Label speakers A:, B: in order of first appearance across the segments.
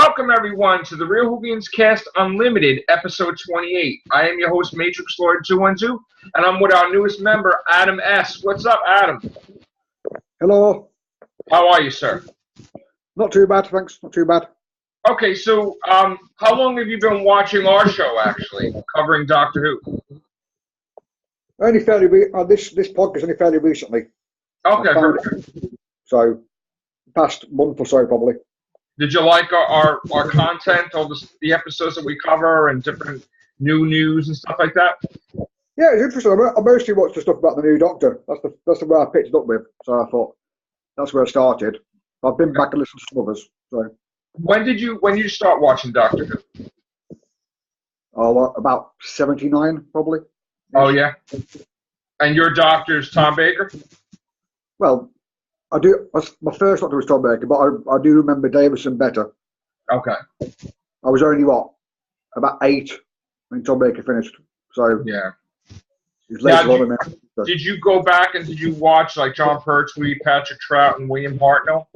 A: Welcome, everyone, to the Real Whovians Cast Unlimited, episode 28. I am your host, Matrixlord212, and I'm with our newest member, Adam S. What's up, Adam?
B: Hello.
A: How are you, sir?
B: Not too bad, thanks. Not too bad.
A: Okay, so how long have you been watching our show, actually, covering Doctor Who?
B: Only fairly this podcast only fairly recently.
A: Okay.
B: So, past month or so, probably.
A: Did you like our content, all the episodes that we cover and different new news and stuff like that?
B: Yeah, it's interesting. I mostly watched the stuff about the new Doctor. That's the way I picked it up with. So I thought that's where I started. I've been back and listened to some others. So
A: when did you start watching Doctor Who?
B: Oh, about 79, probably.
A: Oh yeah. And your doctor's Tom Baker?
B: Well, I do. My first Doctor was Tom Baker, but I do remember Davison better.
A: Okay.
B: I was only about 8 when Tom Baker finished. So
A: yeah.
B: Now,
A: did you go back and did you watch like John Pertwee, Patrick Trout, and William Hartnell?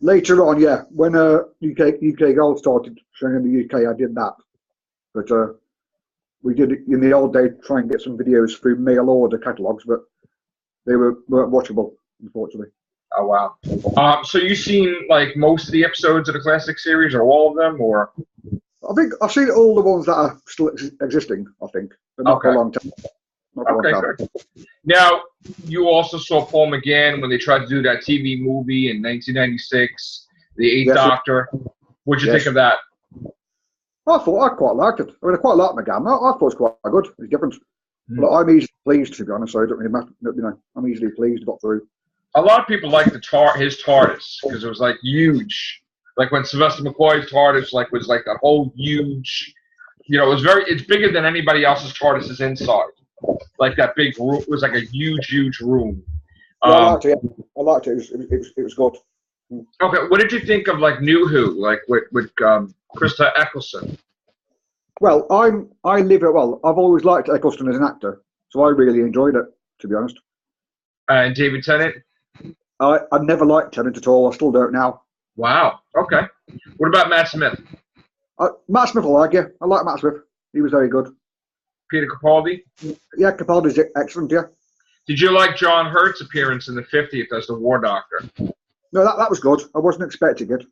B: Later on, yeah. When UK Gold started showing in the UK, I did that. But we did it in the old day, try and get some videos through mail order catalogues, but they weren't watchable, unfortunately.
A: Oh wow! So you've seen like most of the episodes of the classic series, or all of them, or?
B: I think I've seen all the ones that are still existing. I think, but not for a long time.
A: Good. Now, you also saw Paul McGann when they tried to do that TV movie in 1996, The Eighth Doctor. What'd you think of that?
B: I quite liked it. I mean, I quite liked McGann. I thought it was quite good. It's different. Mm. But I'm easily pleased, to be honest. So it don't really matter. You know, I'm easily pleased. Got through.
A: A lot of people liked his TARDIS because it was like huge. Like when Sylvester McCoy's TARDIS was like that whole huge. You know, it's bigger than anybody else's TARDIS inside. Like that big room. It was like a huge room.
B: Yeah, I liked it. I liked it. It was good.
A: Okay, what did you think of like New Who, like with Krista Eccleston?
B: Well, I've always liked Eccleston as an actor, so I really enjoyed it, to be honest.
A: And David Tennant?
B: I never liked Tennant at all. I still don't now.
A: Wow. Okay. What about Matt Smith?
B: Matt Smith, I like you. I like Matt Smith. He was very good.
A: Peter Capaldi?
B: Yeah, Capaldi's excellent, yeah.
A: Did you like John Hurt's appearance in the 50th as the War Doctor?
B: No, that was good. I wasn't expecting it.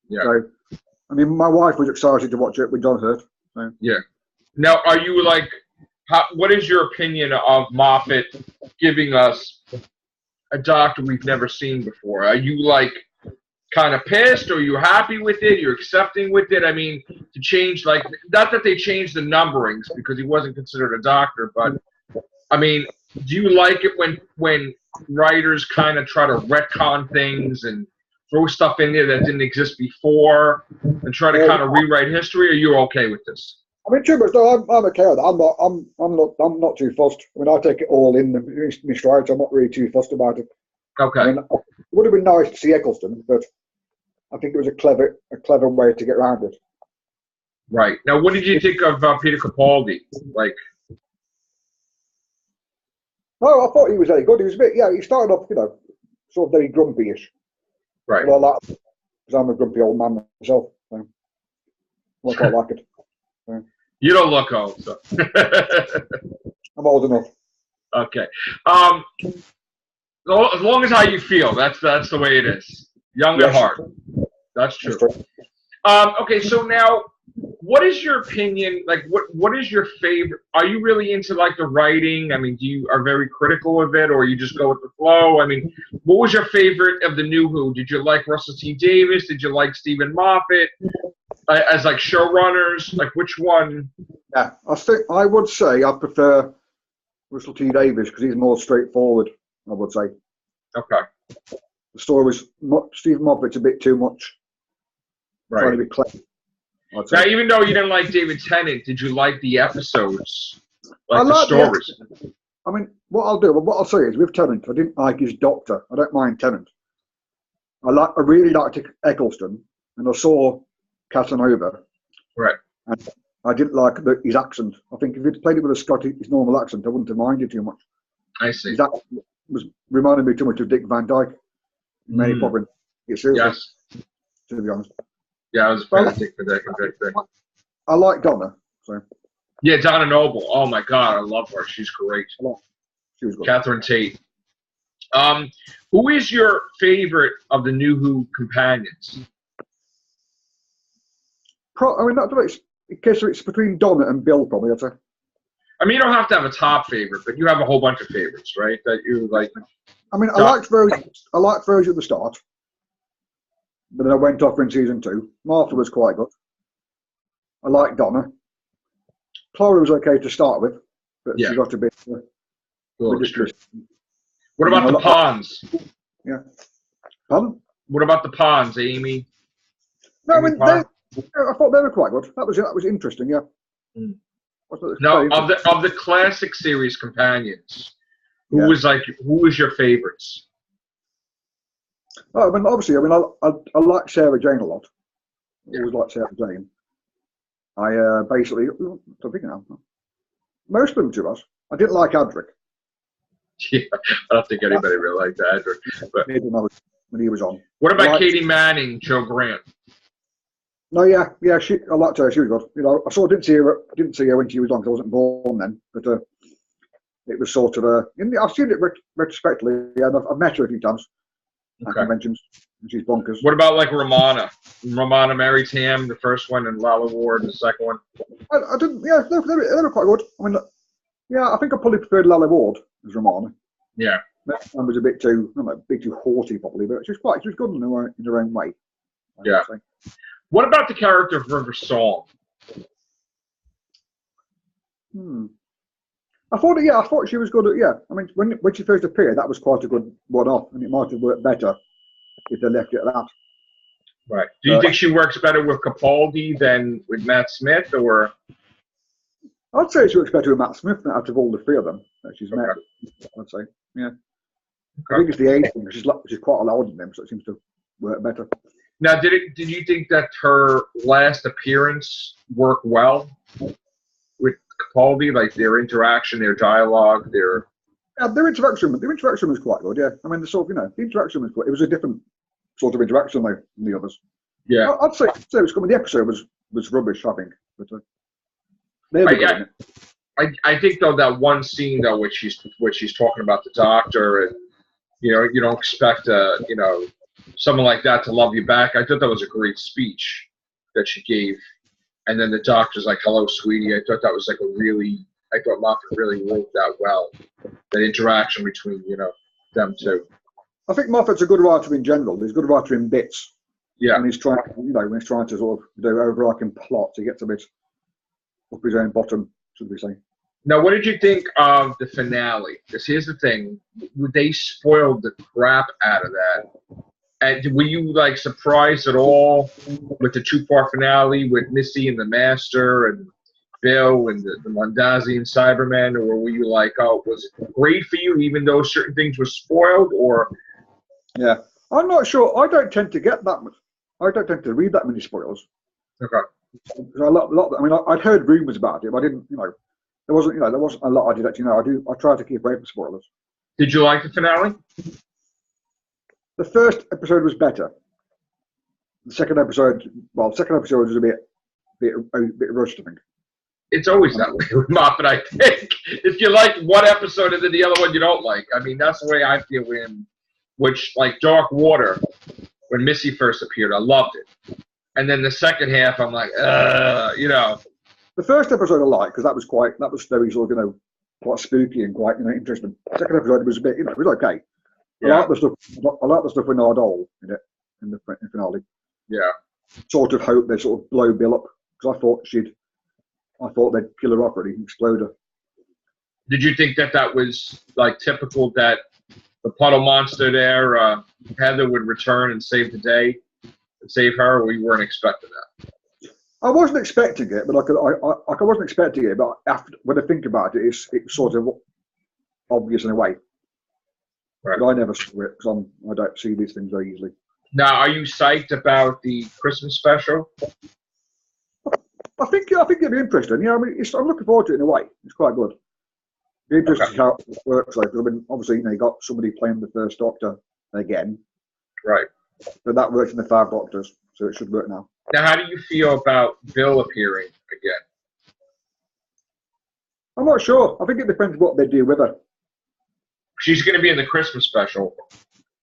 A: Yeah.
B: So, I mean, my wife was excited to watch it with John Hurt. So.
A: Yeah. Now, are you like, what is your opinion of Moffat giving us a Doctor we've never seen before? Are you like kind of pissed, or are you happy with it? You're accepting with it? I mean, to change, like, not that they changed the numberings because he wasn't considered a Doctor, but I mean, do you like it when writers kind of try to retcon things and throw stuff in there that didn't exist before and try to kind of rewrite history? Or are you okay with this?
B: I mean, no, I'm okay with that. I'm not too fussed. I mean, I take it all in my stride, so I'm not really too fussed about it.
A: Okay.
B: I mean, it would have been nice to see Eccleston, but I think it was a clever way to get around it.
A: Right. Now, what did you think of Peter Capaldi? Like,
B: oh, I thought he was very good. He was a bit, he started off, sort of very grumpy-ish.
A: Right.
B: But I like it, because I'm a grumpy old man myself. So I quite like it. So.
A: You don't look old, so.
B: I'm old enough.
A: Okay. As long as how you feel, that's the way it is. Young at heart. That's true. Okay, so now, what is your opinion? Like, what is your favorite? Are you really into like the writing? I mean, are very critical of it, or you just go with the flow? I mean, what was your favorite of the New Who? Did you like Russell T Davies? Did you like Stephen Moffat as like showrunners? Like, which one?
B: Yeah, I would say I prefer Russell T Davies because he's more straightforward. I would say.
A: Okay.
B: The story was Stephen Moffat's a bit too much.
A: Right.
B: Trying to be clever.
A: Now, even though you didn't like David Tennant, did you like the episodes? Like the stories?
B: I mean, what I'll say is with Tennant, I didn't like his Doctor. I don't mind Tennant. I really liked Eccleston, and I saw Casanova.
A: Right.
B: And I didn't like his accent. I think if he'd played it with his normal accent, I wouldn't have minded too much.
A: I see.
B: His accent was reminding me too much of Dick Van Dyke. Many Poppin.
A: Yes.
B: To be honest.
A: Yeah, I was fantastic for that.
B: I like Donna. So.
A: Yeah, Donna Noble. Oh my God, I love her. She's great.
B: She was good.
A: Catherine Tate. Who is your favorite of the New Who companions?
B: I mean, in case it's between Donna and Bill, probably. I'd say.
A: I mean, you don't have to have a top favorite, but you have a whole bunch of favorites, right? That you like.
B: I mean, I liked Rose at the start, but then I went off in season 2. Martha was quite good. I liked Donna. Clara was okay to start with, but she got a bit ridiculous.
A: What about the Ponds?
B: Yeah. Pardon?
A: What about the Ponds, Amy?
B: No, I mean, I thought they were quite good. That was interesting, yeah.
A: Mm. Now, of the classic series companions, who was your favorites?
B: Oh, I mean, obviously, I like Sarah Jane a lot. I always liked Sarah Jane. I basically, I think now, most of them to us. I didn't like Adric.
A: Yeah, I don't think anybody really liked Adric. But
B: when he was on.
A: What about Katie Manning, Joe Grant?
B: No, I liked her. She was good. You know, I sort of didn't see her when she was on because I wasn't born then. But it was sort of I've seen it retrospectively, and I've met her a few times at conventions. And she's bonkers.
A: What about like Romana? Romana married Tam, the first one, and Lala Ward, the second one.
B: I didn't. Yeah, they were quite good. I mean, I think I probably preferred Lala Ward as Romana.
A: Yeah.
B: That one was a bit too haughty, probably, but she was good in her own way.
A: Yeah. What about the character of River Song?
B: I thought she was good at, I mean, when she first appeared, that was quite a good one-off, and it might have worked better if they left it at that.
A: Right. Do you think she works better with Capaldi than with Matt Smith, or?
B: I'd say she works better with Matt Smith out of all the 3 of them that she's met. I'd say, yeah. Okay. I think it's the age thing. She's quite a lot older than them, so it seems to work better.
A: Now, did you think that her last appearance worked well with Capaldi? Like their interaction, their dialogue, their
B: interaction was quite good. Yeah, I mean, the interaction was quite. It was a different sort of interaction than the others.
A: Yeah,
B: I'd say it was. The episode was rubbish, I think. But
A: I think though that one scene though, which she's talking about the doctor, and you don't expect someone like that to love you back. I thought that was a great speech that she gave. And then the doctor's like, "Hello, sweetie." I thought that was I thought Moffat really wrote that well. That interaction between, them two.
B: I think Moffat's a good writer in general. He's a good writer in bits.
A: Yeah.
B: And he's trying, when he's trying to sort of do overarching plot, he gets a bit up his own bottom, should we say.
A: Now, what did you think of the finale? Because here's the thing. They spoiled the crap out of that. And were you surprised at all with the 2-part finale with Missy and the Master and Bill and the Mondasian Cybermen, or were you like, oh, was it great for you even though certain things were spoiled? Or
B: yeah, I'm not sure. I don't tend to get that much. I don't tend to read that many spoilers.
A: Okay.
B: I mean, I'd heard rumors about it, but I didn't. There wasn't a lot I did actually know. I try to keep away from spoilers.
A: Did you like the finale?
B: The first episode was better. The second episode was a bit rushed, I think.
A: It's always that way with Moffat, I think. If you like one episode and then the other one you don't like. I mean, that's the way I feel with him. Which, like Dark Water, when Missy first appeared, I loved it. And then the second half, I'm like, The
B: first episode I liked, because that was very sort of, quite spooky and quite, interesting. The second episode was a bit, it was okay. Yeah. I like the stuff with Nardole in it, in the finale.
A: Yeah.
B: Sort of hope they sort of blow Bill up, because I thought they'd kill her off already, explode her.
A: Did you think that was typical that the puddle monster there, Heather, would return and save the day, and save her, or you weren't expecting that?
B: I wasn't expecting it, but I wasn't expecting it. But when I think about it, it's sort of obvious in a way.
A: Right.
B: But I never saw it because I don't see these things very easily.
A: Now, are you psyched about the Christmas special?
B: I think it'll be interesting. I mean, I'm looking forward to it in a way. It's quite good. Be interesting to see how it works. I mean, obviously, you got somebody playing the first Doctor again.
A: Right.
B: But that works in the 5 Doctors, so it should work now.
A: Now, how do you feel about Bill appearing again?
B: I'm not sure. I think it depends what they do with her.
A: She's going to be in the Christmas special.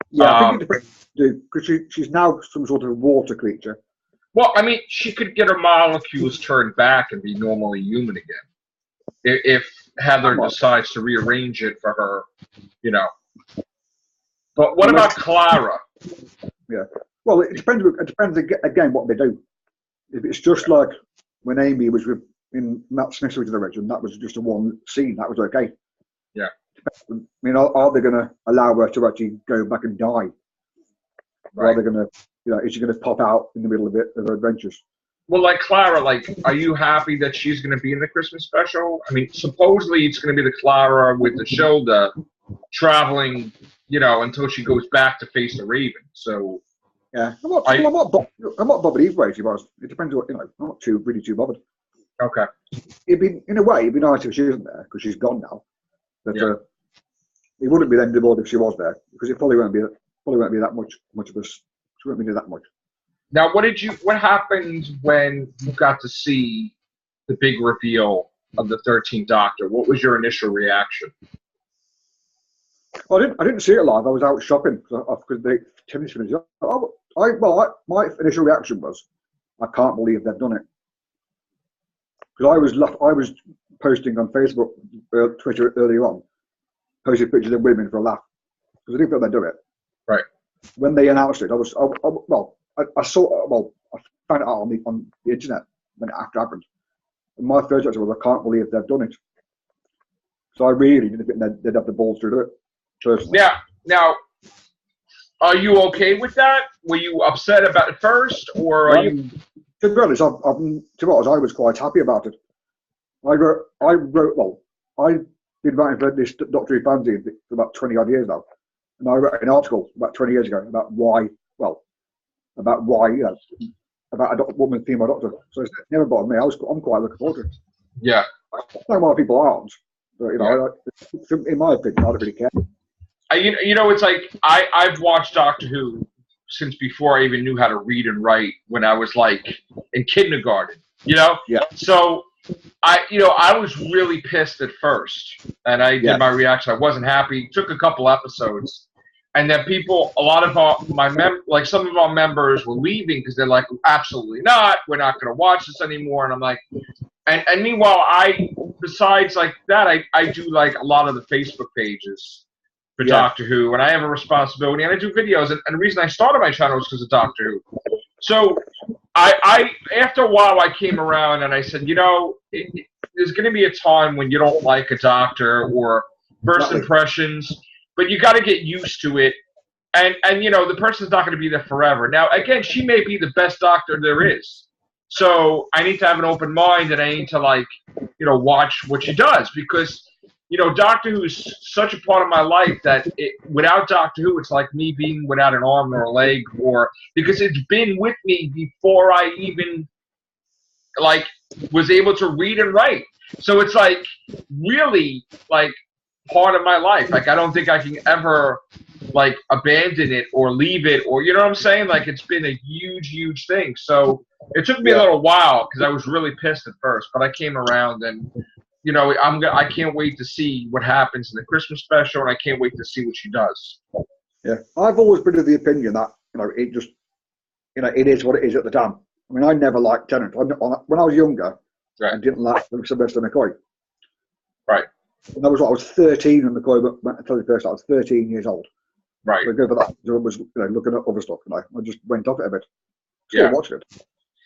B: Yeah, I think it depends what they do, because she's now some sort of water creature.
A: Well, I mean, she could get her molecules turned back and be normally human again. If Heather decides to rearrange it for her, you know. But what about Clara?
B: Yeah. Well, it depends again what they do. If it's just like when Amy was in Matt Smith's original version, that was just a one scene. That was okay.
A: Yeah.
B: I mean, are they going to allow her to actually go back and die? Right. Or are they going to, is she going to pop out in the middle of her adventures?
A: Well, like Clara, are you happy that she's going to be in the Christmas special? I mean, supposedly it's going to be the Clara with the shoulder traveling, until she goes back to face the Raven. So,
B: yeah, I'm not bothered either way she was. It depends what, I'm not really too bothered.
A: Okay.
B: In a way, it'd be nice if she isn't there, because she's gone now. But it wouldn't be then bored if she was there, because it probably won't be that much of a. She won't be doing that much.
A: Now, what happened when you got to see the big reveal of the 13th Doctor? What was your initial reaction?
B: I didn't see it live. I was out shopping because they finished. My initial reaction was, I can't believe they've done it. Because I was posting on Facebook, Twitter earlier on, posting pictures of women for a laugh, because I didn't feel they'd do it.
A: Right. When
B: they announced it, I found it out on the internet when it happened. And my first reaction was, I can't believe they've done it. So I really didn't think they'd have the balls to do it. Personally.
A: Yeah. Now, are you okay with that? Were you upset about it first, or are you?
B: To be honest, I was quite happy about it. I've been writing for this Doctor Who fanzine for about 20 odd years now, and I wrote an article about 20 years ago about why, about a woman, female doctor. So it's never bothered me. I'm quite looking forward to it.
A: Yeah.
B: I know why people aren't, but in my opinion, I don't really care.
A: It's like I've watched Doctor Who since before I even knew how to read and write, when I was in kindergarten. Yeah. So I was really pissed at first, and I did my reaction. I wasn't happy. It took a couple episodes, and then some of our members were leaving because they're like, absolutely not. We're not going to watch this anymore. And I'm like, and meanwhile, besides that, I do a lot of the Facebook pages for Doctor Who, and I have a responsibility, and I do videos, and the reason I started my channel was because of Doctor Who. So I after a while, I came around and I said, there's going to be a time when you don't like a doctor or first impressions, but you got to get used to it, and the person's not going to be there forever. Now, again, she may be the best doctor there is, so I need to have an open mind, and I need to watch what she does, because Doctor Who is such a part of my life that without Doctor Who, it's like me being without an arm or a leg, because it's been with me before I even was able to read and write. So it's really part of my life. I don't think I can ever abandon it or leave it, or you know what I'm saying? It's been a huge, huge thing. So it took me a little while, because I was really pissed at first, but I came around, and I can't wait to see what happens in the Christmas special, and I can't wait to see what she does.
B: Yeah, I've always been of the opinion that it just, it is what it is at the time. I mean, I never liked Tennant. When I was younger, I didn't like Sylvester McCoy.
A: Right.
B: And I was 13 when McCoy went to tell you first. I was 13 years old.
A: Right.
B: So over that, I was looking at other stuff, I just went off it a bit. Still watched it.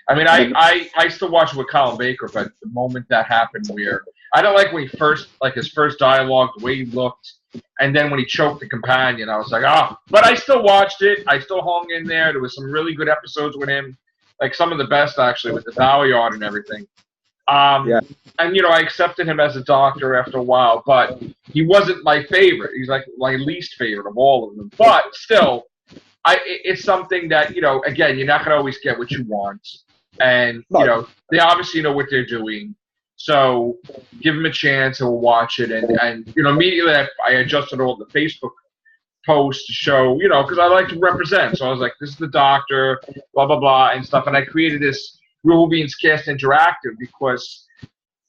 A: I mean, I still watch it with Colin Baker, but the moment that happened, where I don't like when he his first dialogue, the way he looked, and then when he choked the companion, I was like, but I still watched it. I still hung in there. There was some really good episodes with him, some of the best actually, with the Tower Yard and everything. And I accepted him as a doctor after a while, but he wasn't my favorite. He's my least favorite of all of them. But still, it's something that again, you're not gonna always get what you want. And, they obviously know what they're doing. So give them a chance and we'll watch it. And immediately I adjusted all the Facebook post to show, you know, because I like to represent. So I was like, this is the doctor, blah, blah, blah, and stuff. And I created this Whovians Cast Interactive because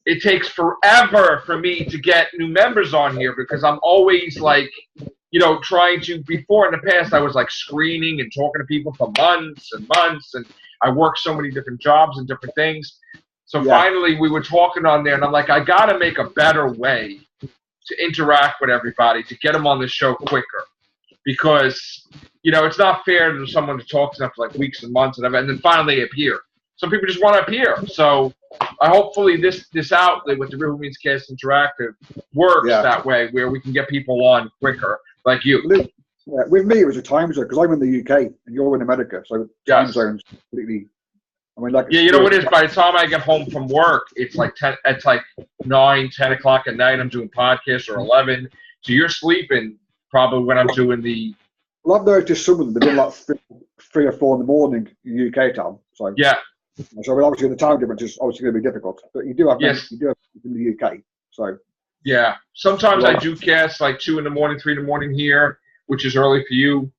A: it takes forever for me to get new members on here because I'm always like, you know, trying to, before in the past, I was like screening and talking to people for months and months. And I worked so many different jobs and different things. So finally we were talking on there and I'm like, I got to make a better way to interact with everybody, to get them on the show quicker. Because, you know, it's not fair to someone to talk to them for like weeks and months and then finally they appear. Some people just want to appear. So hopefully this outlet with the Whovians Cast Interactive works that way, where we can get people on quicker, like you.
B: Yeah, with me, it was a time zone because I'm in the UK and you're in America, so time zones completely. I mean, like
A: you know what it is. By the time I get home from work, it's like 10. It's like 9, 10 o'clock at night. I'm doing podcasts or 11. So you're sleeping probably when I'm doing the.
B: Well, I've noticed some of them. They're doing like 3 or 4 in the morning in UK time. So
A: yeah.
B: So obviously the time difference is obviously going to be difficult, but you do have you do have in the UK. So
A: yeah, sometimes I do cast like 2 in the morning, 3 in the morning here, which is early for you.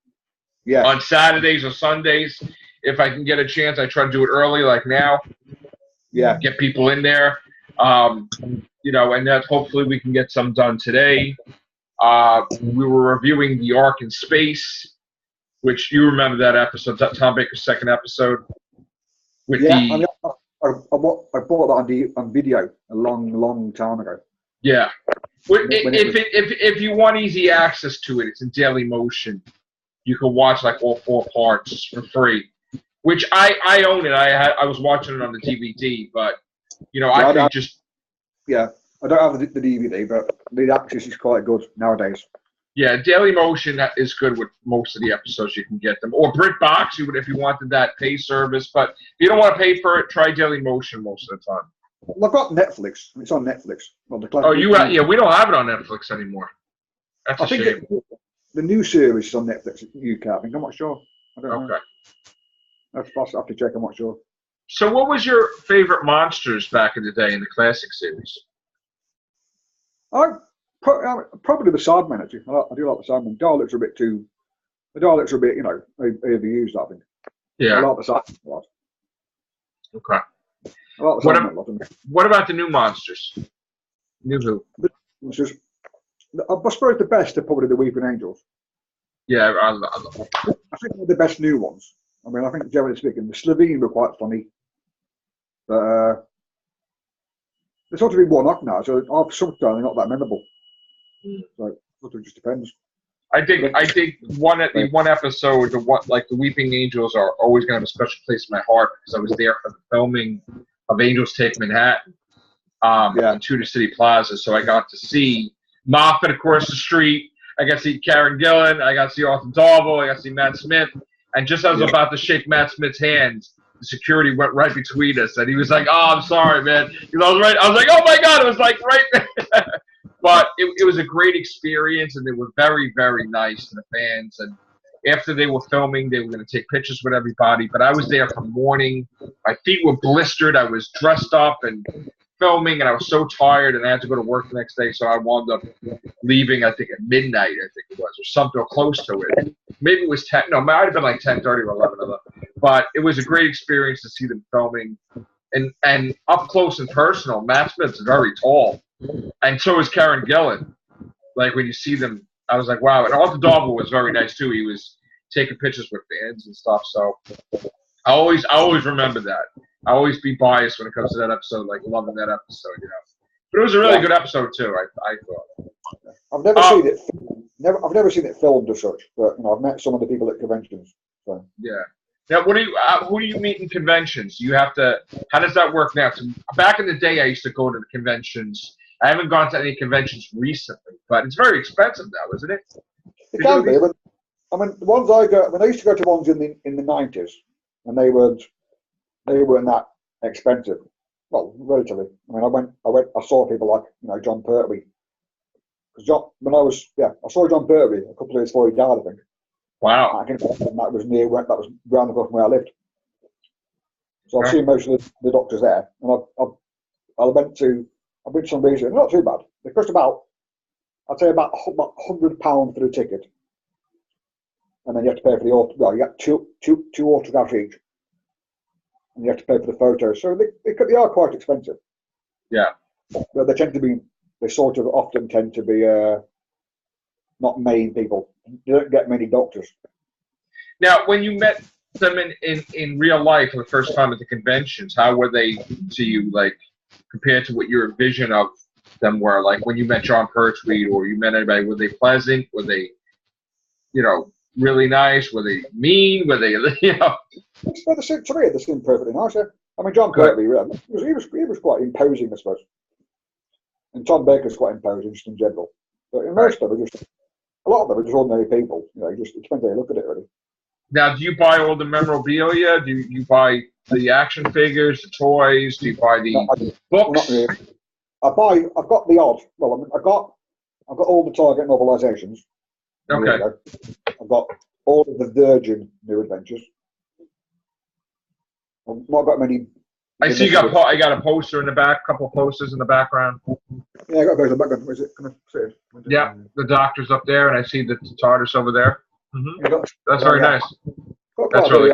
B: Yeah.
A: On Saturdays or Sundays, if I can get a chance, I try to do it early, like now.
B: Yeah.
A: Get people in there, you know, and that hopefully we can get some done today. We were reviewing the Ark in Space, which you remember that episode, Tom Baker's second episode. With
B: I mean, I bought that on video a long time ago.
A: Yeah. If you want easy access to it, it's in Daily Motion. You can watch like all 4 parts for free, which I own it. I was watching it on the DVD, but you know I don't have
B: the DVD, but the access is quite good nowadays.
A: Yeah, Daily Motion is good with most of the episodes. You can get them, or BritBox. If you wanted that pay service, but if you don't want to pay for it, try Daily Motion most of the time.
B: Well, I've got Netflix. It's on Netflix. Well,
A: we don't have it on Netflix anymore. That's a shame.
B: The new series is on Netflix UK. I think I'm not sure. I don't know. I'll have to check. I'm not sure.
A: So, what was your favorite monsters back in the day in the classic series?
B: Probably the Sidemen, actually. I do like the Sidemen. Daleks are a bit, you know, overused, I think.
A: Yeah.
B: I like the Sidemen.
A: Okay.
B: I like the Sidemen a lot.
A: What about the new monsters? New who?
B: I suppose the best are probably the Weeping Angels.
A: Yeah, I love them.
B: I think they're the best new ones. I mean, I think generally speaking, the Slovene were quite funny. But they're sort of been one off now, so sometimes they're not that memorable. So it sort of just depends.
A: I think one episode, the Weeping Angels are always going to have a special place in my heart because I was there for the filming of Angels Take Manhattan in Tudor City Plaza, so I got to see Moffat across the street. I got to see Karen Gillan. I got to see Arthur Darvill. I got to see Matt Smith. And just as I was about to shake Matt Smith's hand, the security went right between us, and he was like, "Oh, I'm sorry, man." I was like, "Oh my God!" It was like right there. But it was a great experience, and they were very, very nice to the fans. And after they were filming, they were going to take pictures with everybody. But I was there from morning. My feet were blistered. I was dressed up and filming, and I was so tired, and I had to go to work the next day. So I wound up leaving, I think, at midnight, I think it was, or something or close to it. Maybe it was 10. No, it might have been like 10:30 or 11. But it was a great experience to see them filming. And up close and personal, Matt Smith's very tall. And so is Karen Gillan. Like, when you see them, I was like, wow. And Arthur Darvill was very nice, too. He was taking pictures with fans and stuff. So I always remember that. I always be biased when it comes to that episode, like loving that episode, you know. But it was a really good episode, too, I thought.
B: I've never seen it. I've never seen it filmed as such, but you know, I've met some of the people at conventions. So.
A: Yeah. Now, who do you meet in conventions? You have to. How does that work now? So back in the day, I used to go to the conventions. I haven't gone to any conventions recently, but it's very expensive now, isn't it?
B: It can be. I mean, the ones I go. When I used to go to ones in the 90s, and they weren't that expensive. Well, relatively. I mean, I saw people like, you know, John Pertwee. Because I saw John Pertwee a couple of years before he died, I think.
A: Wow.
B: I think that was round the corner from where I lived. So I've seen most of the doctors there, and I went to some research. Not too bad. They cost about, I'd say about £100 for the ticket. and then you have to pay for the well, you get two autographs each, and you have to pay for the photos. So they are quite expensive.
A: Yeah.
B: But they sort of often tend to be not main people. You don't get many doctors.
A: Now, when you met them in real life for the first time at the conventions, how were they to you, like, compared to what your vision of them were? Like, when you met John Pertwee or you met anybody, were they pleasant? Were they, really nice? Were they mean? Were they,
B: To me, they seemed perfectly nice. Yeah? I mean, John Pertwee, he was quite imposing, I suppose. And Tom Baker's quite imposing just in general. But in most of them, a lot of them are just ordinary people. It depends how you look at it, really.
A: Now, do you buy all the memorabilia? Do you buy the action figures, the toys? Do you buy the books?
B: Not really. I've got the odd. Well, I mean, I've got all the Target novelizations.
A: Okay.
B: I've got all of the Virgin New Adventures. I've not got many.
A: I see I got a poster in the back, a couple of posters in the background.
B: Yeah, I got those in the background. Is it? Can I see it?
A: Yeah, the doctor's up there, and I see the TARDIS over there. Mm-hmm. That's very nice. That's really.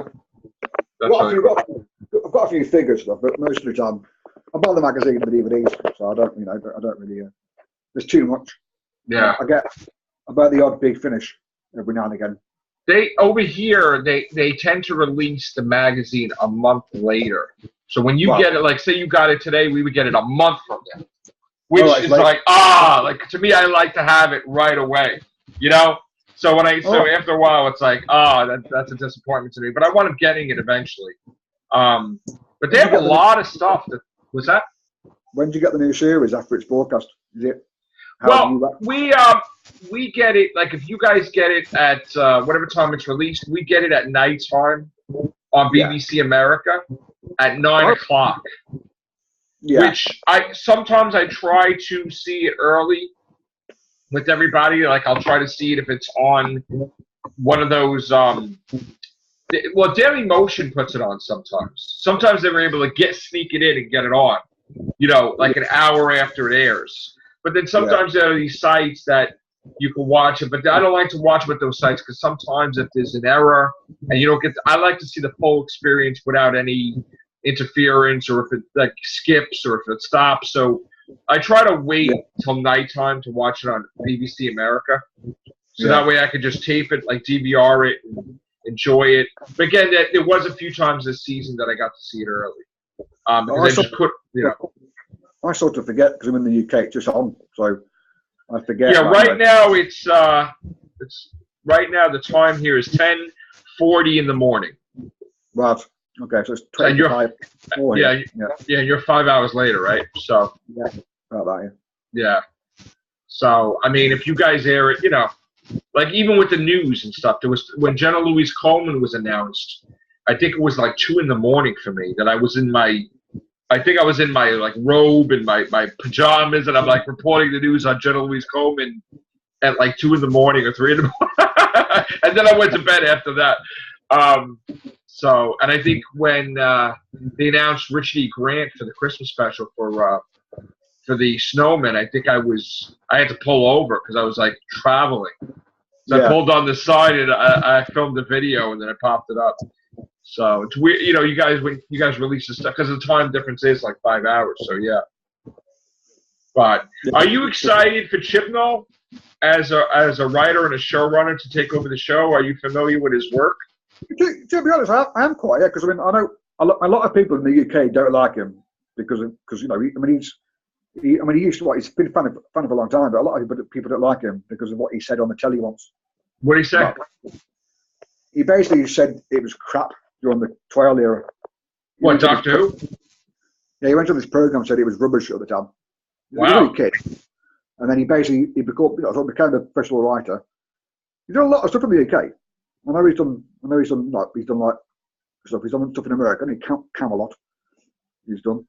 B: I've got a few figures stuff, but most of the time I buy the magazine and the DVDs, so I don't really. There's too much.
A: Yeah.
B: I buy the odd big finish every now and again.
A: Over here they tend to release the magazine a month later. So when you get it, like say you got it today, we would get it a month from then. Which is like to me, I like to have it right away. So after a while, it's like, that's a disappointment to me. But I wound up getting it eventually. But they have a lot of stuff. Was that?
B: When did you get the new series after its broadcast? Is it?
A: We get it, like if you guys get it at whatever time it's released, we get it at night time on BBC America at 9 o'clock. Yeah. Which sometimes I try to see it early with everybody. Like I'll try to see it if it's on one of those. Daily Motion puts it on sometimes. Sometimes they were able to sneak it in and get it on, like an hour after it airs. But then sometimes there are these sites that you can watch it, but I don't like to watch with those sites because sometimes if there's an error and you don't get, I like to see the full experience without any interference or if it like skips or if it stops. So I try to wait till nighttime to watch it on BBC America. So that way I could just tape it, like DVR it, and enjoy it. But again, there was a few times this season that I got to see it early. Because I just put,
B: I sort of forget because I'm in the UK. It's just on, so I forget.
A: Yeah, right now it's right now the time here is 10:40 in the morning.
B: Right. Okay, so it's 25.
A: You're 5 hours later, right? So
B: about that,
A: yeah. So I mean, if you guys air it, like even with the news and stuff, there was when Jenna Louise Coleman was announced. I think it was like 2 in the morning for me that I was in my. I think I was in my like robe and my pajamas, and I'm like reporting the news on Jenna Louise Coleman at like 2 in the morning or 3 in the morning, and then I went to bed after that. And I think when they announced Richard E. Grant for the Christmas special for the Snowman, I think I had to pull over because I was like traveling. So I pulled on the side and I filmed the video and then I popped it up. So it's weird, when you guys release this stuff, because the time difference is like 5 hours. So yeah. But are you excited for Chibnall as a writer and a showrunner to take over the show? Are you familiar with his work?
B: To be honest, I am quite, because I mean I know a lot of people in the UK don't like him because he used to he's been a fan of a long time, but a lot of people don't like him because of what he said on the telly once.
A: What did he say?
B: He basically said it was crap during the trial era.
A: What, Doctor Who?
B: Yeah, he went on this program and said it was rubbish at the time. He was a little kid. And then he became a professional writer. He's done a lot of stuff in the UK. I know he's done like stuff. He's done stuff in America. I mean, Camelot. He's done.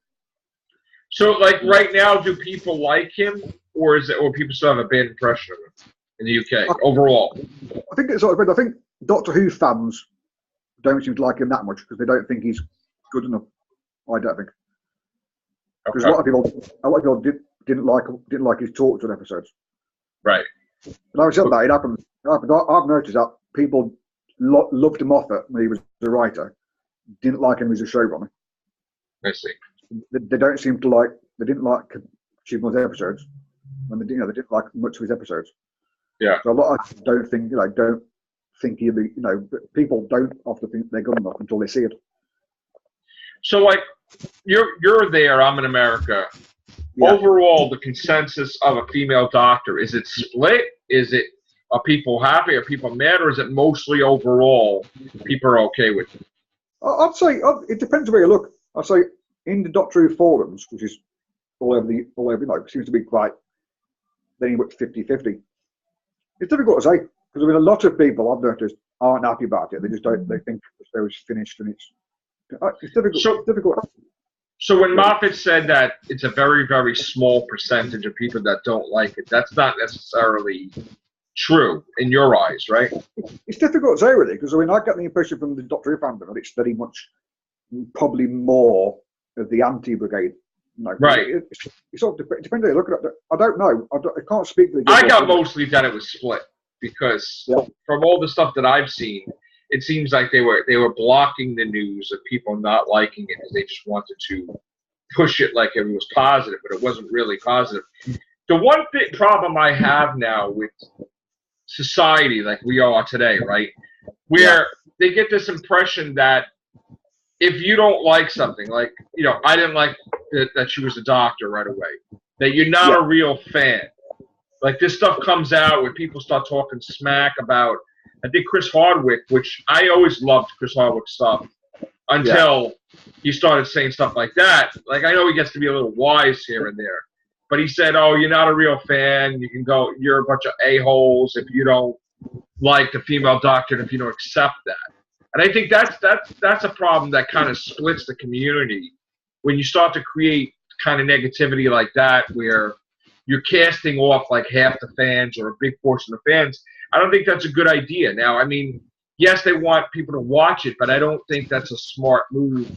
A: So, like right now, do people like him, or people still have a bad impression of him in the UK overall?
B: I think it's sort of. I think Doctor Who fans don't seem to like him that much because they don't think he's good enough. I don't think. Because a lot of people didn't like his talks on episodes.
A: Right.
B: But having said that, it happens. I've noticed that people loved Moffat when he was the writer, didn't like him as a showrunner.
A: I see.
B: They don't seem to like. They didn't like Chibnall's episodes. When they didn't like much of his episodes.
A: Yeah.
B: So a lot of people don't think he'll be. People don't often think they're good enough until they see it.
A: So like, you're there. I'm in America. Yeah. Overall, the consensus of a female doctor, is it split? Are people happy? Are people mad? Or is it mostly overall people are okay with it?
B: I'd say it depends where you look. I'd say in the Doctor Who forums, which is all over, seems to be quite anywhere 50-50. It's difficult to say because a lot of people I've noticed aren't happy about it. They just don't. They think the show is finished and it's difficult.
A: So,
B: it's difficult.
A: So when Moffat said that it's a very, very small percentage of people that don't like it, that's not necessarily true in your eyes, right?
B: It's difficult to say really because I get the impression from the Doctor Who fandom that it's very much probably more of the anti-brigade.
A: Right.
B: It sort of depends how you look at it. I don't know. I can't speak for the
A: I got mostly that it was split because from all the stuff that I've seen, it seems like they were blocking the news of people not liking it because they just wanted to push it like it was positive, but it wasn't really positive. The one big problem I have now with society, like we are today, right, where they get this impression that if you don't like something, like, I didn't like that she was a doctor right away, that you're not a real fan. Like this stuff comes out when people start talking smack about, I think Chris Hardwick, which I always loved Chris Hardwick's stuff until he started saying stuff like that. Like I know he gets to be a little wise here and there, but he said, "Oh, you're not a real fan. You can go. You're a bunch of a-holes if you don't like the female doctor and if you don't accept that." And I think that's a problem that kind of splits the community when you start to create kind of negativity like that, where you're casting off like half the fans or a big portion of fans. I don't think that's a good idea. Now, I mean, yes, they want people to watch it, but I don't think that's a smart move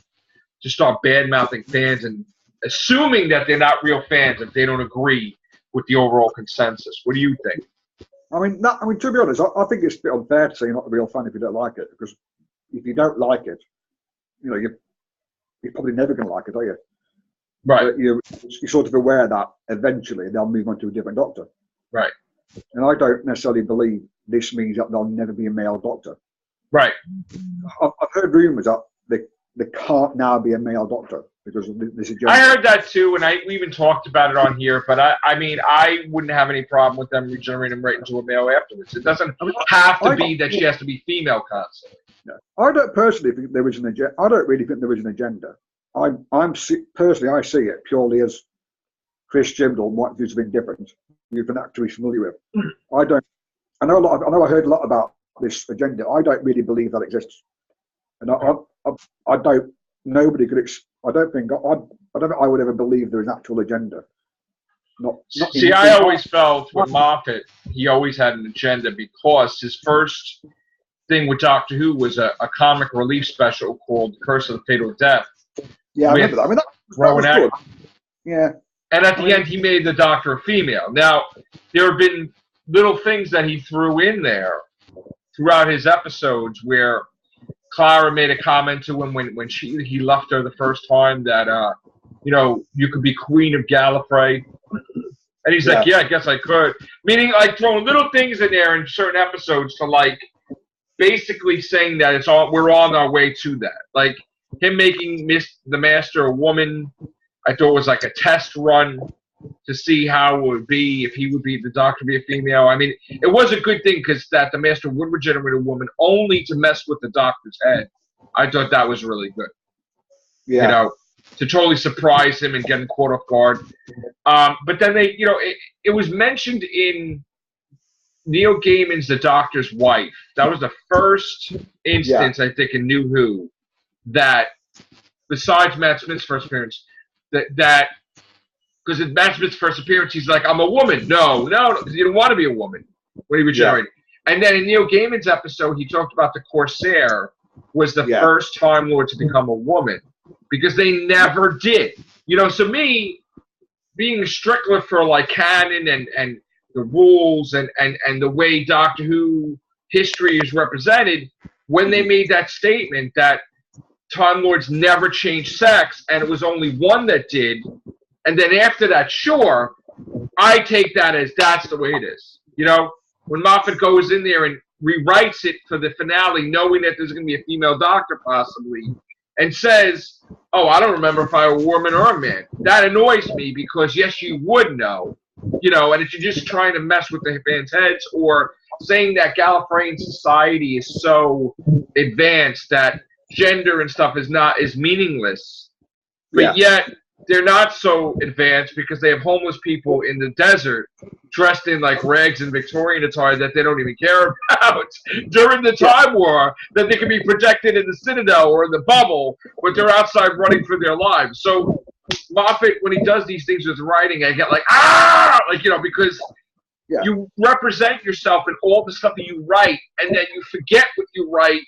A: to start bad-mouthing fans and assuming that they're not real fans if they don't agree with the overall consensus. What do you think?
B: I mean, to be honest, I think it's a bit unfair to say you're not a real fan if you don't like it, because if you don't like it, you're probably never going to like it, are you?
A: Right.
B: But you're sort of aware that eventually they'll move on to a different doctor.
A: Right.
B: And I don't necessarily believe this means that there'll never be a male doctor.
A: Right.
B: I've heard rumours that there can't now be a male doctor because of this agenda.
A: I heard that too, and we even talked about it on here, but I mean, I wouldn't have any problem with them regenerating him right into a male afterwards. It doesn't have to be that she has to be female constantly.
B: No. I don't personally think there was an agenda. I don't really think there was an agenda. Personally, I see it purely as Chris Chibnall might do something different. You've an actor he's familiar with. I know I heard a lot about this agenda. I don't really believe that exists, and I don't. Nobody could. I don't think I would ever believe there is an actual agenda.
A: See, I always felt with Moffat, he always had an agenda because his first thing with Doctor Who was a comic relief special called Curse of the Fatal Death.
B: Yeah, I remember that. I mean, that was good. Yeah.
A: And at the end, he made the Doctor a female. Now, there have been little things that he threw in there throughout his episodes where Clara made a comment to him when he left her the first time that, you could be Queen of Gallifrey. And he's like, yeah, I guess I could. Meaning, like, throwing little things in there in certain episodes to, like, basically saying that we're on our way to that. Like, him making the Master a woman, I thought was like a test run to see how it would be if he would be the Doctor be a female. I mean, it was a good thing because that the Master would regenerate a woman only to mess with the Doctor's head. I thought that was really good. Yeah. To totally surprise him and get him caught off guard. But then it was mentioned in Neil Gaiman's The Doctor's Wife. That was the first instance, I think, in New Who that, besides Matt Smith's first appearance, that because in Matt Smith's first appearance, he's like, I'm a woman. No, because he didn't want to be a woman when he regenerated. Yeah. And then in Neil Gaiman's episode, he talked about the Corsair was the first Time Lord to become a woman because they never did. So me, being a stickler for like canon and the rules and the way Doctor Who history is represented, when they made that statement that Time Lords never changed sex and it was only one that did, and then after that, sure, I take that as that's the way it is. You know, when Moffat goes in there and rewrites it for the finale, knowing that there's going to be a female doctor possibly, and says, oh, I don't remember if I were a woman or a man. That annoys me because, yes, you would know, you know, and if you're just trying to mess with the fans' heads or saying that Gallifreyan society is so advanced that gender and stuff is meaningless, but yet they're not so advanced because they have homeless people in the desert dressed in like rags and Victorian attire that they don't even care about during the time war, that they can be protected in the Citadel or in the bubble, but they're outside running for their lives. So Moffat, when he does these things with writing, I get like, like, you know, because you represent yourself in all the stuff that you write, and then you forget what you write,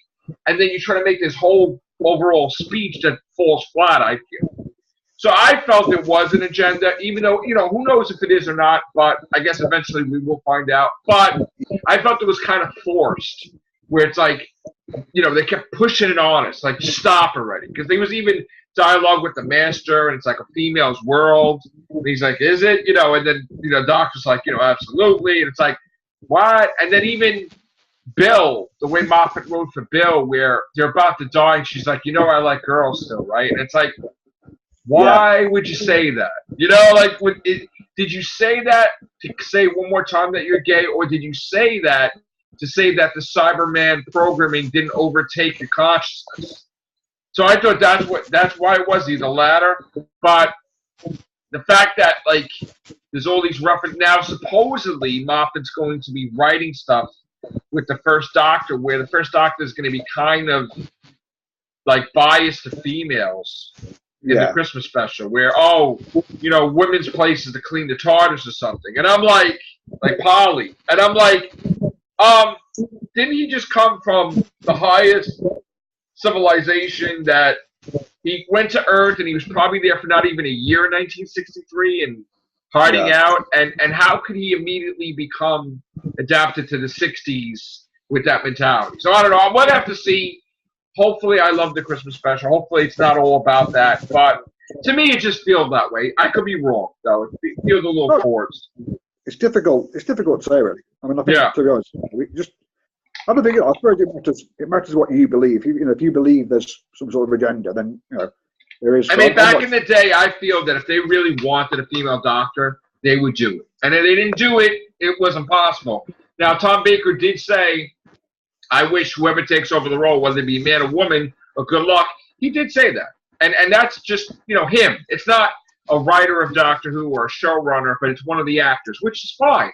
A: and then you try to make this whole overall speech that falls flat, I feel. So I felt it was an agenda, even though, you know, who knows if it is or not, but I guess eventually we will find out. But I felt it was kind of forced, where it's like, you know, they kept pushing it on us, like, stop already. Because there was even dialogue with the Master, and it's like a female's world. And he's like, is it? You know, and then, you know, Doctor's like, you know, absolutely. And it's like, what? And then even Bill, the way Moffat wrote for Bill, where they're about to die, and she's like, you know, I like girls still, right? And it's like, why would you say that? You know, like, did you say that to say one more time that you're gay, or did you say that to say that the Cyberman programming didn't overtake your consciousness? So I thought that's why it was the latter. But the fact that, like, there's all these references now, supposedly Moffat's going to be writing stuff with the First Doctor, where the First Doctor is going to be kind of like biased to females in the Christmas special, where, oh, you know, women's place is to clean the TARDIS or something. And I'm like Polly. And I'm like, didn't he just come from the highest civilization that he went to Earth, and he was probably there for not even a year in 1963 and hiding out? And how could he immediately become adapted to the 60s with that mentality? So I don't know. I'm going to have to see. Hopefully, I love the Christmas special. Hopefully, it's not all about that. But to me, it just feels that way. I could be wrong, though. It feels a little forced.
B: It's difficult. It's difficult to say, really. I mean, I think, to be honest, I don't think, I suppose it matters what you believe. If you believe there's some sort of agenda, then, you know, there is.
A: I mean, back in the day, I feel that if they really wanted a female doctor, they would do it. And if they didn't do it, it wasn't possible. Now, Tom Baker did say, I wish whoever takes over the role, whether it be man or woman, or good luck. He did say that. And that's just, you know, him. It's not a writer of Doctor Who or a showrunner, but it's one of the actors, which is fine.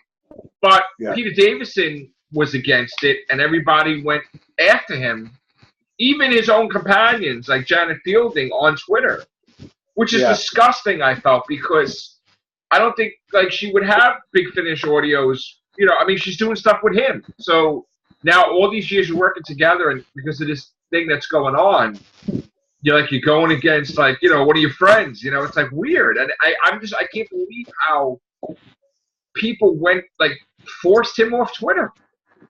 A: But Peter Davison was against it, and everybody went after him. Even his own companions, like Janet Fielding, on Twitter, which is disgusting, I felt, because I don't think, like, she would have Big Finish audios. You know, I mean, she's doing stuff with him. So now, all these years you're working together, and because of this thing that's going on, you're going against, like, you know, one of your friends. You know, it's like weird, and I can't believe how people forced him off Twitter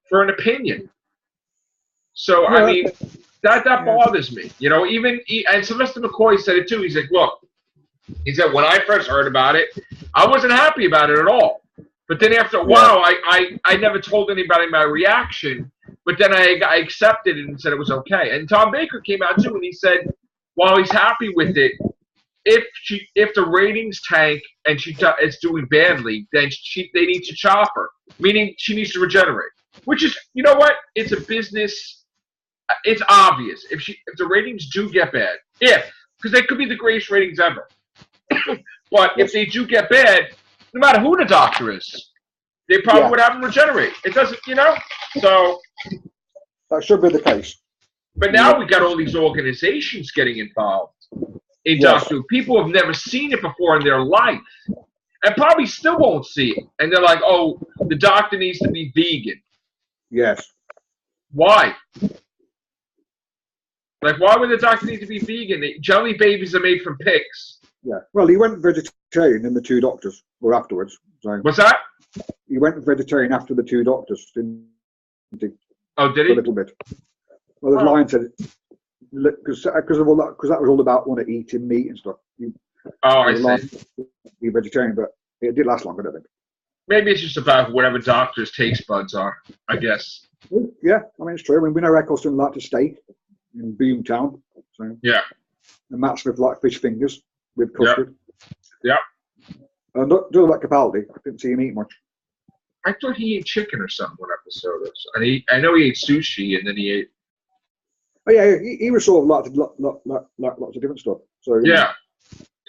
A: for an opinion. So I mean, that bothers me. You know, and Sylvester McCoy said it too. He's like, look, he said, when I first heard about it, I wasn't happy about it at all. But then after a while, I never told anybody my reaction. But then I accepted it and said it was okay. And Tom Baker came out too, and he said, while he's happy with it, if the ratings tank and it's doing badly, then they need to chop her, meaning she needs to regenerate. Which is, you know what? It's a business. It's obvious if the ratings do get bad, because they could be the greatest ratings ever. But if they do get bad, no matter who the doctor is, they probably would have them regenerate. It doesn't, you know? So
B: that should be the case.
A: But now we got all these organizations getting involved in Doctor Who. People have never seen it before in their life, and probably still won't see it. And they're like, oh, the doctor needs to be vegan.
B: Yes.
A: Why? Like, why would the doctor need to be vegan? Jelly babies are made from pigs.
B: Yeah. Well, he went vegetarian in the Two Doctors, or afterwards. So.
A: What's that?
B: He went vegetarian after the Two Doctors, didn't he?
A: Oh, did he?
B: A little bit. Well, the line said, because that was all about eating meat and stuff.
A: I see.
B: Be vegetarian, but it did last longer, I don't think.
A: Maybe it's just about whatever doctor's taste buds are, I guess.
B: Yeah, I mean, it's true. I mean, we know Eccleston liked a steak in Boomtown. So.
A: Yeah.
B: And Matt Smith liked fish fingers with custard.
A: Yeah.
B: And don't like Capaldi. I didn't see him eat much.
A: I thought he ate chicken or something one episode. I know he ate sushi, and then he ate.
B: Oh yeah, he was sort of like lots of different stuff. So
A: yeah,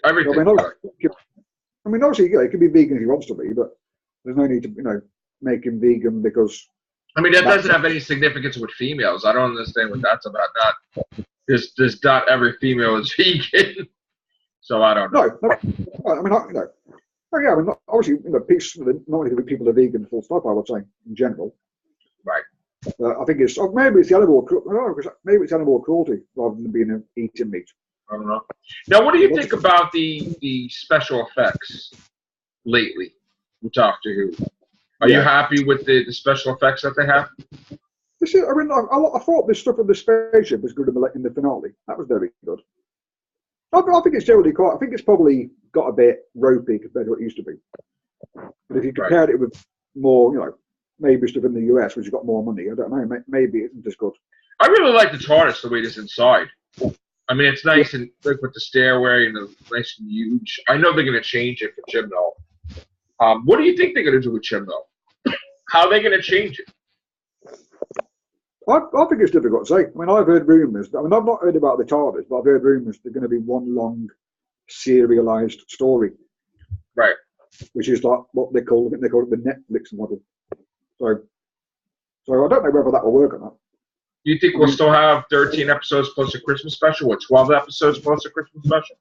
A: everything.
B: I mean, obviously, he can be vegan if he wants to be, but there's no need to, make him vegan because.
A: I mean, that doesn't have any significance with females. I don't understand what that's about. There's not every female is vegan, so I don't know.
B: No. I mean, Oh yeah, I mean, obviously, not only people are vegan, full stop. I would say in general.
A: Right.
B: I think maybe it's the animal. Maybe it's animal cruelty rather than being eating meat.
A: I don't know. Now, what do you think about the special effects lately with Doctor Who? Are you happy with the special effects that they have?
B: I mean, I thought this stuff with the spaceship was good in the finale. That was very good. I think it's generally quite. I think it's probably got a bit ropey compared to what it used to be. But if you compared it with more, maybe stuff in the US, which has got more money, I don't know. Maybe it isn't as good.
A: I really like the TARDIS the way it is inside. I mean, it's nice and with the stairway and the nice and huge. I know they're going to change it for Chibnall. What do you think they're going to do with Chibnall? How are they going to change it?
B: I think it's difficult to say. I mean, I've heard rumours. I mean, I've not heard about the TARDIS, but I've heard rumours they're going to be one long serialised story.
A: Right.
B: Which is like what they call it the Netflix model. So I don't know whether that will work or not.
A: Do you think we'll still have 13 episodes plus a Christmas special, or 12 episodes plus a Christmas special?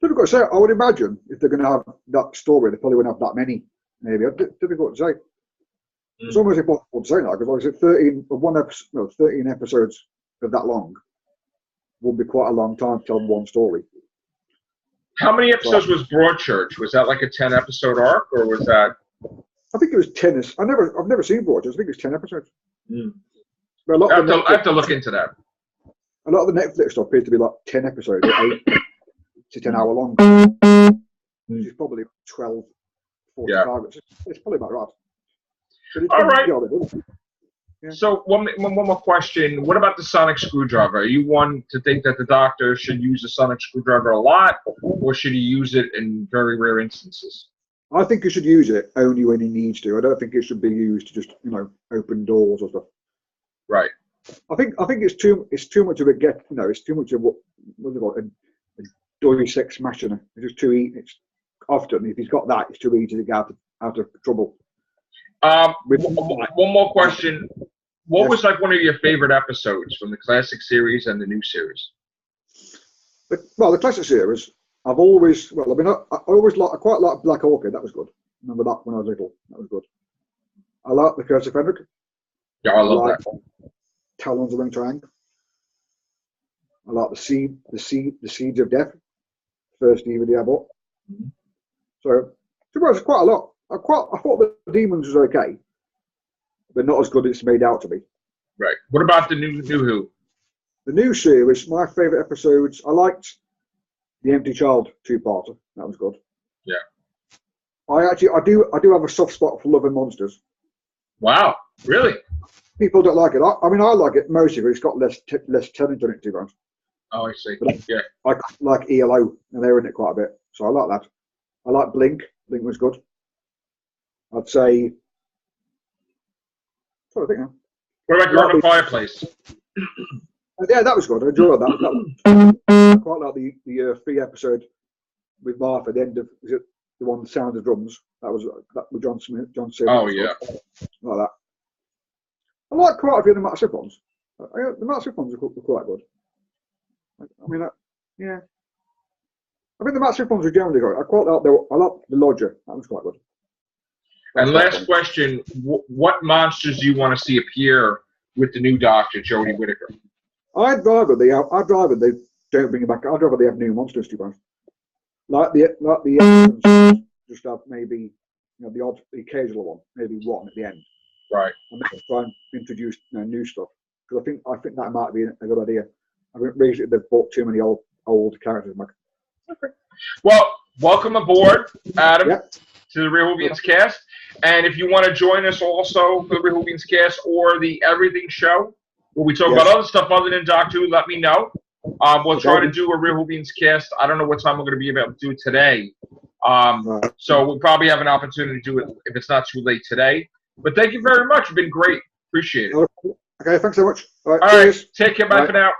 B: Difficult to say. I would imagine if they're going to have that story, they probably won't have that many. Maybe difficult to say. It's almost impossible to say now because like 13 episodes of that long would be quite a long time to tell one story.
A: How many episodes was Broadchurch? Was that like a 10-episode arc, or was that?
B: I think it was 10. I've never seen Broadchurch. I think it's 10 episodes.
A: But I have to look into that.
B: A lot of the Netflix stuff appears to be like 10 episodes, 8 to 10 hour long. Which is probably 12, 45. It's probably about right.
A: All right. Yeah. So one more question. What about the sonic screwdriver? Are you one to think that the Doctor should use the sonic screwdriver a lot, or should he use it in very rare instances?
B: I think he should use it only when he needs to. I don't think it should be used to just open doors or stuff.
A: Right.
B: I think it's too much of a it's too much of what do they call it, a Deus Ex Machina. It's just too easy. It's often if he's got that, it's too easy to get out of trouble.
A: One more question. What was like one of your favorite episodes from the classic series and the new series?
B: The classic series, I always quite like Black Orchid. That was good. Remember that when I was little? That was good. I like the Curse of Fenric.
A: Yeah, I love that.
B: Talons of Ring-Tarang. I like the Seeds of Death. First DVD I bought. So it's quite a lot. I thought the Demons was okay, but not as good as it's made out to be.
A: Right. What about the new Who?
B: The new series, my favourite episodes. I liked the Empty Child 2-parter. That was good.
A: Yeah.
B: I do have a soft spot for Love and Monsters.
A: Wow. Really?
B: People don't like it. I mean, I like it mostly, but it's got less talent on it, to be honest.
A: Oh, I see.
B: But
A: yeah.
B: I like ELO, and they're in it quite a bit, so I like that. I like Blink. Blink was good. I'd say. What
A: about Girl in the Fireplace?
B: Yeah, that was good. I enjoyed that. I quite like the 3 episode with Martha at the end of the one Sound of Drums. That was with John Smith.
A: Oh yeah.
B: Like that. I like quite a few of the Matt Smith ones. The Matt Smith ones are quite good. I mean, yeah. I think the Matt Smith ones are generally good. I like the Lodger. That was quite good.
A: And last question, what monsters do you want to see appear with the new Doctor, Jodie Whittaker?
B: I'd rather they don't bring it back. I'd rather they have new monsters, to be honest. Like the just have maybe the occasional one, maybe one at the end.
A: Right.
B: And then try and introduce new stuff. because I think that might be a good idea. I think recently they've bought too many old characters, Mike.
A: Okay. Well, welcome aboard, Adam,
B: Yep.
A: to the Real Whovians cast. And if you want to join us also for the Real Whovians cast or the Everything Show, where we talk about other stuff other than Doctor Who, let me know. We'll try to do a Real Whovians cast. I don't know what time we're going to be able to do it today. So we'll probably have an opportunity to do it if it's not too late today. But thank you very much. It's been great. Appreciate it.
B: Okay, thanks so much.
A: All right. Take care. Bye for now.